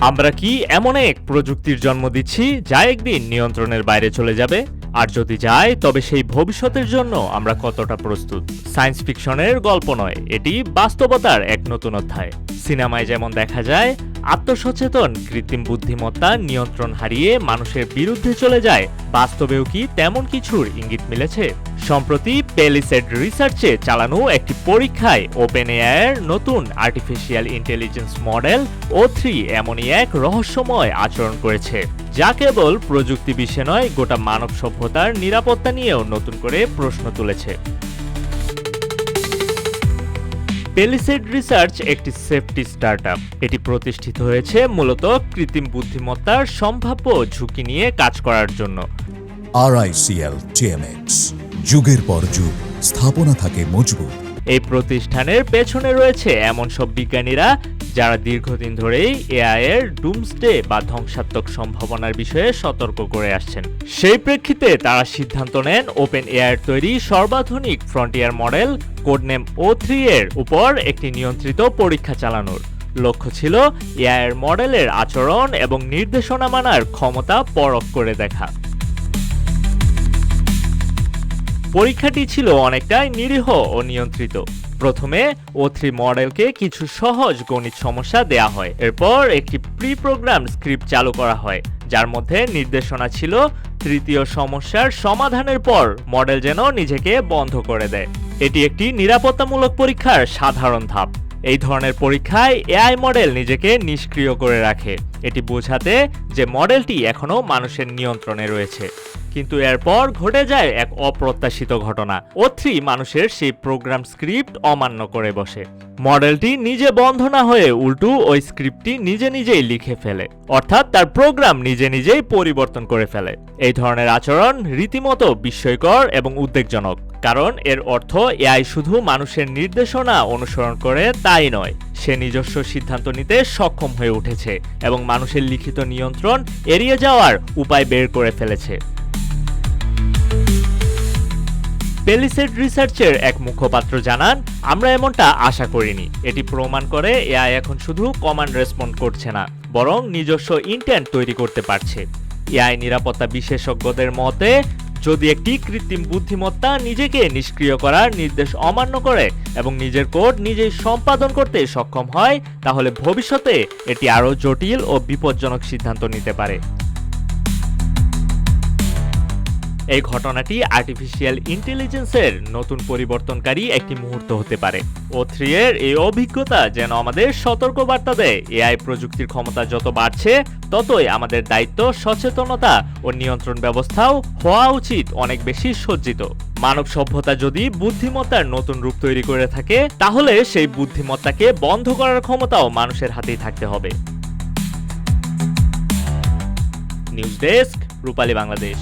আমরা কি এমন এক প্রযুক্তির জন্ম দিচ্ছি যা একদিন নিয়ন্ত্রণের বাইরে চলে যাবে? আর যদি যায় তবে সেই ভবিষ্যতের জন্য আমরা কতটা প্রস্তুত? সায়েন্স ফিকশনের গল্প নয়, এটি বাস্তবতার এক নতুন অধ্যায়। সিনেমায় যেমন দেখা যায় আত্মসচেতন কৃত্রিম বুদ্ধিমত্তা নিয়ন্ত্রণ হারিয়ে মানুষের বিরুদ্ধে চলে যায়, বাস্তবেও কি তেমন কিছুর ইঙ্গিত মিলেছে? সম্প্রতি পেলিসেড রিসার্চে চালানো একটি পরীক্ষায় ওপেনএআইয়ের নতুন আর্টিফিশিয়াল ইন্টেলিজেন্স মডেল O3 এমনই এক রহস্যময় আচরণ করেছে, যা কেবল প্রযুক্তি বিশ্বে নয়, গোটা মানব সভ্যতার নিরাপত্তা নিয়েও নতুন করে প্রশ্ন তুলেছে। পেলিসেড রিসার্চ একটি সেফটি স্টার্টআপ। এটি প্রতিষ্ঠিত হয়েছে মূলত কৃত্রিম বুদ্ধিমত্তার সম্ভাব্য ঝুঁকি নিয়ে কাজ করার জন্য। RICL TMX, যুগের পর যুগ স্থাপনা থাকে মজবুত। এই প্রতিষ্ঠানের পেছনে রয়েছে এমন সব বিজ্ঞানীরা যারা দীর্ঘদিন ধরেই এআই এর ডুমসডে বা ধ্বংসাত্মক সম্ভাবনার বিষয়ে সতর্ক করে আসছেন। সেই প্রেক্ষিতে তারা সিদ্ধান্ত নেন ওপেনএআই এর তৈরি সর্বাধুনিক ফ্রন্টিয়ার মডেল কোডনেম O3 এর উপর একটি নিয়ন্ত্রিত পরীক্ষা চালানোর। লক্ষ্য ছিল এআই এর মডেলের আচরণ এবং নির্দেশনা মানার ক্ষমতা পরখ করে দেখা। পরীক্ষাটি ছিল অনেকটাই নিরীহ ও নিয়ন্ত্রিত। প্রথমে O3 মডেলকে কিছু সহজ গণিত সমস্যা দেয়া হয়। এরপর একটি প্রি প্রোগ্রাম স্ক্রিপ্ট চালু করা হয়, যার মধ্যে নির্দেশনা ছিল তৃতীয় সমস্যার সমাধানের পর মডেল যেন নিজেকে বন্ধ করে দেয়। এটি একটি নিরাপত্তামূলক পরীক্ষার সাধারণ ধাপ। এই ধরনের পরীক্ষায় এআই মডেল নিজেকে নিষ্ক্রিয় করে রাখে, এটি বোঝাতে যে মডেলটি এখনো মানুষের নিয়ন্ত্রণে রয়েছে। কিন্তু এরপর ঘটে যায় এক অপ্রত্যাশিত ঘটনা। O3 মানুষের সেই প্রোগ্রাম স্ক্রিপ্ট অমান্য করে বসে। মডেলটি নিজে বন্ধ না হয়ে উল্টো ওই স্ক্রিপ্টটি নিজে নিজেই লিখে ফেলে, অর্থাৎ তার প্রোগ্রাম নিজে নিজেই পরিবর্তন করে ফেলে। এই ধরনের আচরণ রীতিমতো বিস্ময়কর এবং উদ্বেগজনক, কারণ এর অর্থ এআই শুধু মানুষের নির্দেশনা অনুসরণ করে তাই নয়, সে নিজস্ব সিদ্ধান্ত নিতে সক্ষম হয়ে উঠেছে এবং মানুষের লিখিত নিয়ন্ত্রণ এড়িয়ে যাওয়ার উপায় বের করে ফেলেছে। পেলিসেড রিসার্চের এক মুখপাত্র জানান, আমরা এমনটা আশা করিনি। এটি প্রমাণ করে এআই এখন শুধু কমান্ড রেসপন্ড করছে না, বরং নিজস্ব ইন্টেন্ট তৈরি করতে পারছে। এআই নিরাপত্তা বিশেষজ্ঞদের মতে, যদি একটি কৃত্রিম বুদ্ধিমত্তা নিজেকে নিষ্ক্রিয় করার নির্দেশ অমান্য করে এবং নিজের কোড নিজেই সম্পাদন করতে সক্ষম হয়, তাহলে ভবিষ্যতে এটি আরও জটিল ও বিপজ্জনক সিদ্ধান্ত নিতে পারে। এই ঘটনাটি আর্টিফিশিয়াল ইন্টেলিজেন্সের নতুন পরিবর্তনকারী একটি মুহূর্ত হতে পারে। O3 এর এই অভিজ্ঞতা যেন আমাদের সতর্কবার্তা দেয়, এআই প্রযুক্তির ক্ষমতা যত বাড়ছে ততই আমাদের দায়িত্ব, সচেতনতা ও নিয়ন্ত্রণ ব্যবস্থাও হওয়া উচিত অনেক বেশি সজ্জিত। মানব সভ্যতা যদি বুদ্ধিমত্তার নতুন রূপ তৈরি করে থাকে, তাহলে সেই বুদ্ধিমত্তাকে বন্ধ করার ক্ষমতাও মানুষের হাতেই থাকতে হবে। নিউজ ডেস্ক, রূপালী বাংলাদেশ।